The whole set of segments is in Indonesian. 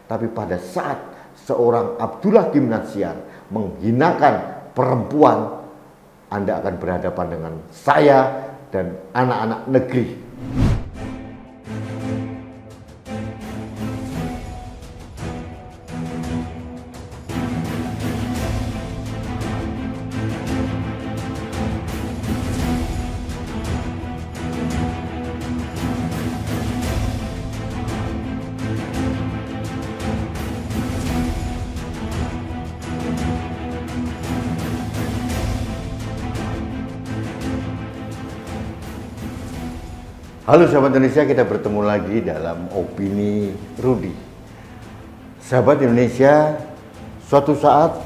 Tapi pada saat seorang Abdullah Gym Nasyar menghinakan perempuan, Anda akan berhadapan dengan saya dan anak-anak negeri. Halo sahabat Indonesia, kita bertemu lagi dalam Opini Rudy. Sahabat Indonesia, suatu saat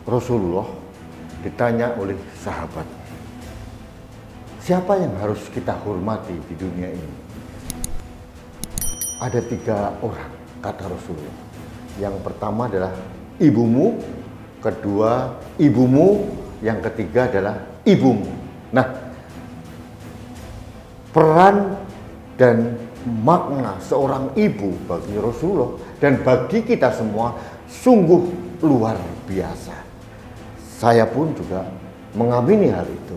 Rasulullah ditanya oleh sahabat, siapa yang harus kita hormati di dunia ini? Ada 3 orang, kata Rasulullah. Yang pertama adalah ibumu, kedua ibumu, yang ketiga adalah ibumu. Nah, peran dan makna seorang ibu bagi Rasulullah dan bagi kita semua sungguh luar biasa. Saya pun juga mengamini hal itu.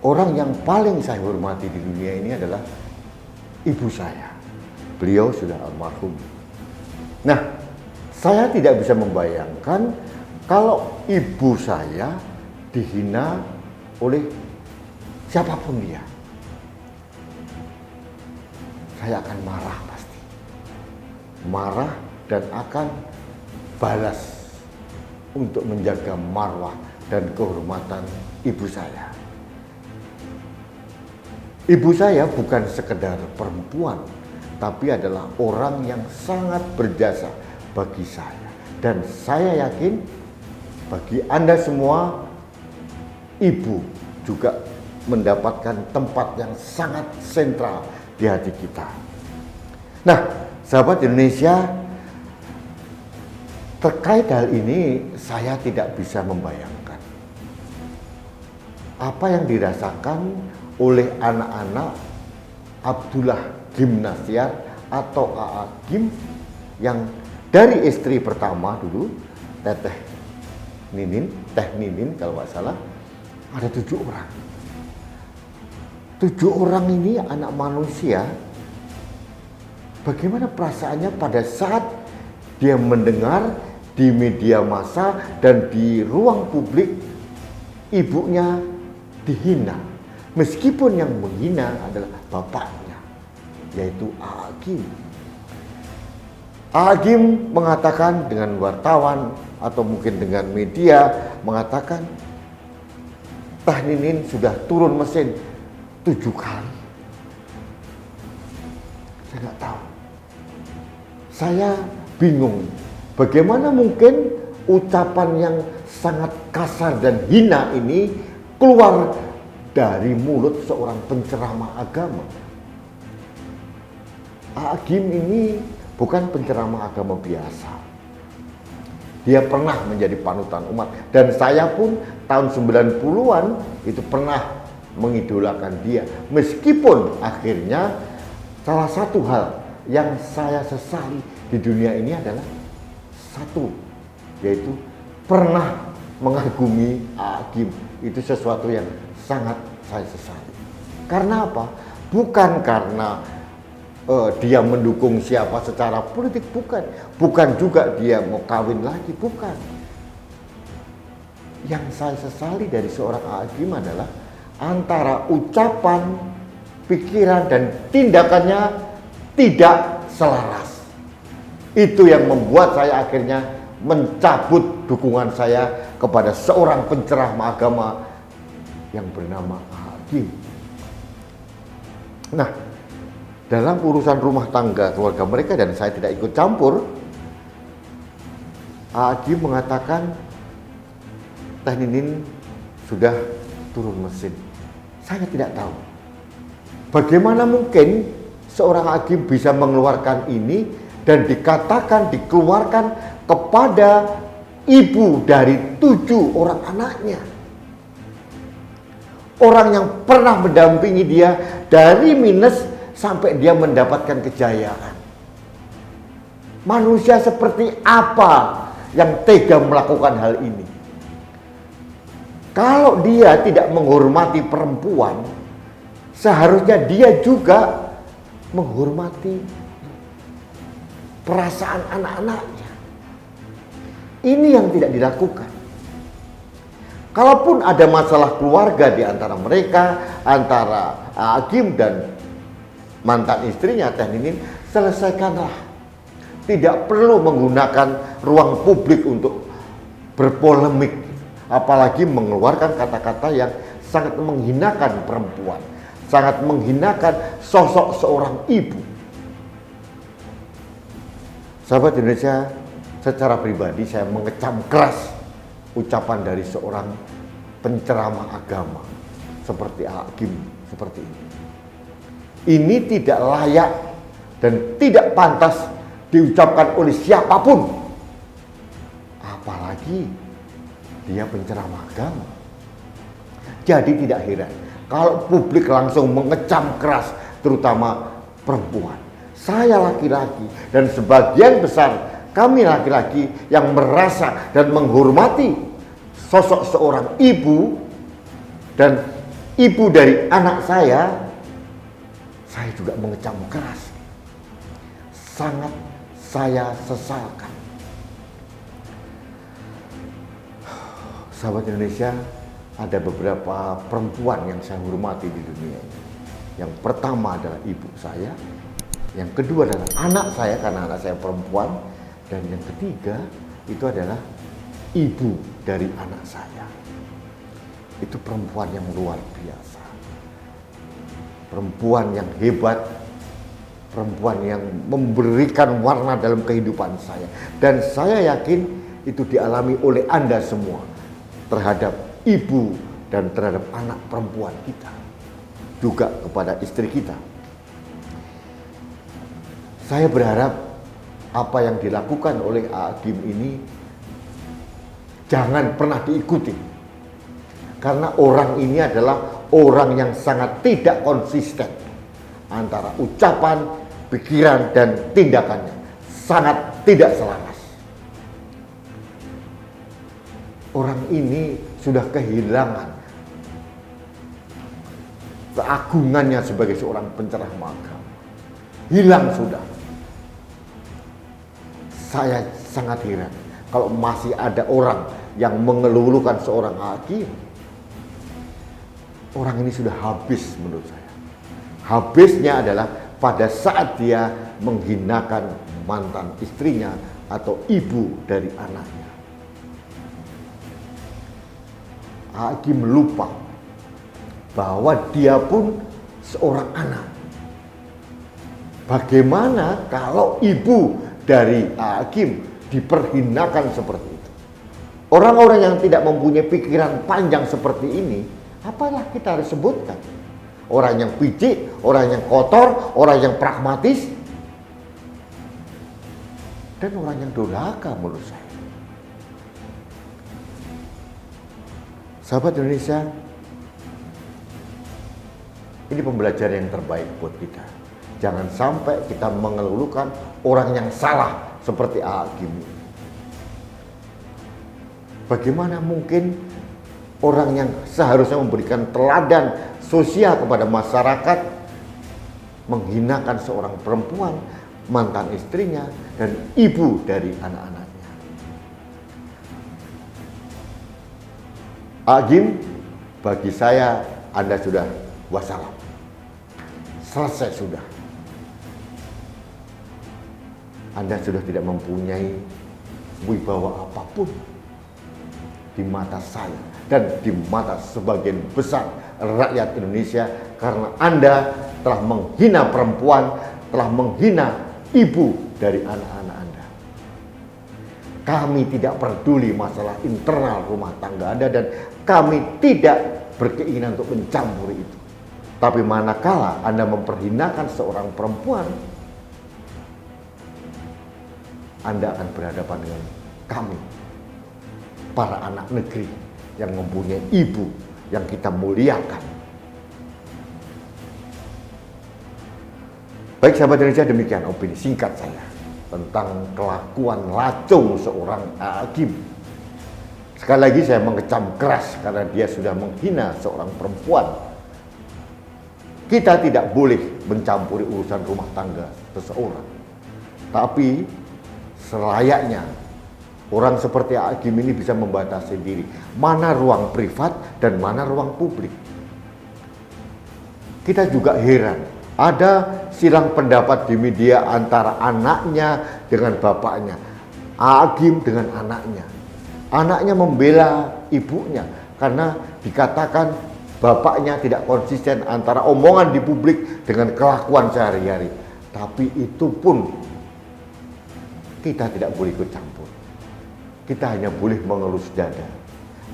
Orang yang paling saya hormati di dunia ini adalah ibu saya. Beliau sudah almarhum. Nah, saya tidak bisa membayangkan kalau ibu saya dihina oleh siapapun dia. Saya akan marah pasti. Marah dan akan balas untuk menjaga marwah dan kehormatan ibu saya. Ibu saya bukan sekedar perempuan, tapi adalah orang yang sangat berjasa bagi saya. Dan saya yakin bagi Anda semua, ibu juga mendapatkan tempat yang sangat sentral di hati kita. Nah, sahabat Indonesia, terkait hal ini saya tidak bisa membayangkan apa yang dirasakan oleh anak-anak Abdullah Gym Nasyar atau AA Gym yang dari istri pertama dulu, Teh Ninin kalau nggak salah, ada 7 orang. 7 orang ini anak manusia, bagaimana perasaannya pada saat dia mendengar di media massa dan di ruang publik ibunya dihina, meskipun yang menghina adalah bapaknya, yaitu AA Gym. AA Gym mengatakan dengan wartawan atau mungkin dengan media mengatakan Teh Ninin sudah turun mesin 7 kali. Saya nggak tahu. Saya bingung. Bagaimana mungkin ucapan yang sangat kasar dan hina ini keluar dari mulut seorang penceramah agama? AA Gym ini bukan penceramah agama biasa. Dia pernah menjadi panutan umat. Dan saya pun tahun 90-an itu pernah mengidolakan dia, meskipun akhirnya salah satu hal yang saya sesali di dunia ini adalah satu, yaitu pernah mengagumi AA Gym. Itu sesuatu yang sangat saya sesali. Karena apa? Bukan karena dia mendukung siapa secara politik, bukan juga dia mau kawin lagi, bukan. Yang saya sesali dari seorang AA Gym adalah antara ucapan, pikiran, dan tindakannya tidak selaras. Itu yang membuat saya akhirnya mencabut dukungan saya kepada seorang penceramah agama yang bernama AA Gym. Nah, dalam urusan rumah tangga keluarga mereka dan saya tidak ikut campur, AA Gym mengatakan Teh Ninin sudah turun mesin. Saya tidak tahu bagaimana mungkin seorang AA Gym bisa mengeluarkan ini dan dikeluarkan kepada ibu dari 7 orang anaknya. Orang yang pernah mendampingi dia dari minus sampai dia mendapatkan kejayaan. Manusia seperti apa yang tega melakukan hal ini? Kalau dia tidak menghormati perempuan, seharusnya dia juga menghormati perasaan anak-anaknya. Ini yang tidak dilakukan. Kalaupun ada masalah keluarga di antara mereka, antara Agim dan mantan istrinya Teh Nining, selesaikanlah. Tidak perlu menggunakan ruang publik untuk berpolemik, apalagi mengeluarkan kata-kata yang sangat menghinakan perempuan, sangat menghinakan sosok seorang ibu. Sahabat Indonesia, secara pribadi saya mengecam keras ucapan dari seorang penceramah agama seperti Agim seperti ini. Ini tidak layak dan tidak pantas diucapkan oleh siapapun, apalagi dia penceramah agama. Jadi tidak heran kalau publik langsung mengecam keras, terutama perempuan. Saya laki-laki dan sebagian besar kami laki-laki yang merasa dan menghormati sosok seorang ibu dan ibu dari anak saya juga mengecam keras. Sangat saya sesalkan. Sahabat Indonesia, ada beberapa perempuan yang saya hormati di dunia ini. Yang pertama adalah ibu saya, yang kedua adalah anak saya karena anak saya perempuan, dan yang ketiga itu adalah ibu dari anak saya. Itu perempuan yang luar biasa, perempuan yang hebat, perempuan yang memberikan warna dalam kehidupan saya. Dan saya yakin itu dialami oleh Anda semua terhadap ibu dan terhadap anak perempuan kita, juga kepada istri kita. Saya berharap apa yang dilakukan oleh Agim ini jangan pernah diikuti, karena orang ini adalah orang yang sangat tidak konsisten antara ucapan, pikiran, dan tindakannya. Sangat tidak selaras. Orang ini sudah kehilangan keagungannya sebagai seorang penceramah agama. Hilang sudah. Saya sangat heran kalau masih ada orang yang mengelulukan seorang Agim. Orang ini sudah habis menurut saya. Habisnya adalah pada saat dia menghinakan mantan istrinya atau ibu dari anaknya. Agim lupa bahwa dia pun seorang anak. Bagaimana kalau ibu dari Agim diperhinakan seperti itu? Orang-orang yang tidak mempunyai pikiran panjang seperti ini, apalah kita harus sebutkan? Orang yang picik, orang yang kotor, orang yang pragmatis, dan orang yang durhaka menurut saya. Sahabat Indonesia, ini pembelajaran yang terbaik buat kita. Jangan sampai kita mengelulukan orang yang salah seperti Agim. Bagaimana mungkin orang yang seharusnya memberikan teladan sosial kepada masyarakat menghinakan seorang perempuan, mantan istrinya, dan ibu dari anak-anaknya. Agim, bagi saya Anda sudah wassalam. Selesai sudah. Anda sudah tidak mempunyai wibawa apapun di mata saya dan di mata sebagian besar rakyat Indonesia, karena Anda telah menghina perempuan, telah menghina ibu dari anak-anak Anda. Kami tidak peduli masalah internal rumah tangga Anda dan kami tidak berkeinginan untuk mencampuri itu. Tapi manakala Anda memperhinakan seorang perempuan, Anda akan berhadapan dengan kami, para anak negeri yang mempunyai ibu yang kita muliakan. Baik sahabat Indonesia, demikian opini singkat saya. tentang kelakuan lacung seorang hakim. Sekali lagi saya mengecam keras karena dia sudah menghina seorang perempuan. Kita tidak boleh mencampuri urusan rumah tangga seseorang. Tapi selayaknya orang seperti hakim ini bisa membatasi diri. Mana ruang privat dan mana ruang publik. Kita juga heran. Ada silang pendapat di media antara anaknya dengan bapaknya. Hakim dengan anaknya. Anaknya membela ibunya karena dikatakan bapaknya tidak konsisten antara omongan di publik dengan kelakuan sehari-hari. Tapi itu pun kita tidak boleh ikut campur. Kita hanya boleh mengelus dada.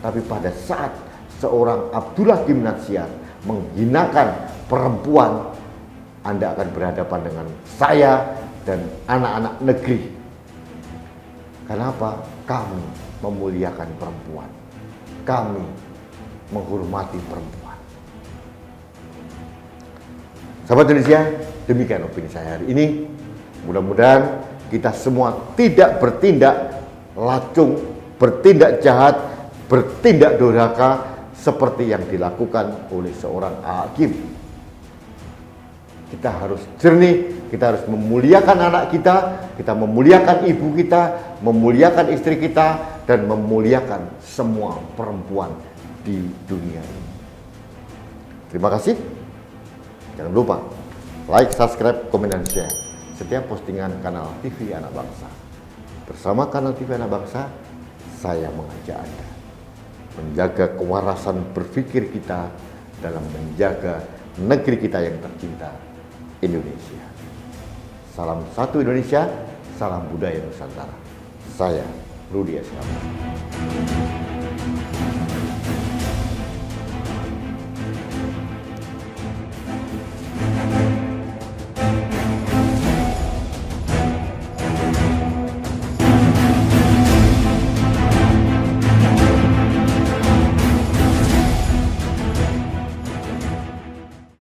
Tapi pada saat seorang Abdullah Gimnasiar menghinakan perempuan, Anda akan berhadapan dengan saya dan anak-anak negeri. Kenapa? Kami memuliakan perempuan. Kami menghormati perempuan. Sahabat Indonesia, demikian opini saya hari ini. Mudah-mudahan kita semua tidak bertindak lacung, bertindak jahat, bertindak durhaka seperti yang dilakukan oleh seorang hakim. Kita harus jernih, kita harus memuliakan anak kita memuliakan ibu kita, memuliakan istri kita, dan memuliakan semua perempuan di dunia ini. Terima kasih. Jangan lupa like, subscribe, komen, dan share setiap postingan kanal TV Anak Bangsa. Bersama kanal TV Anak Bangsa, saya mengajak Anda menjaga kewarasan berpikir kita dalam menjaga negeri kita yang tercinta, Indonesia. Salam satu Indonesia, salam budaya Nusantara. Saya Rudi Eslam.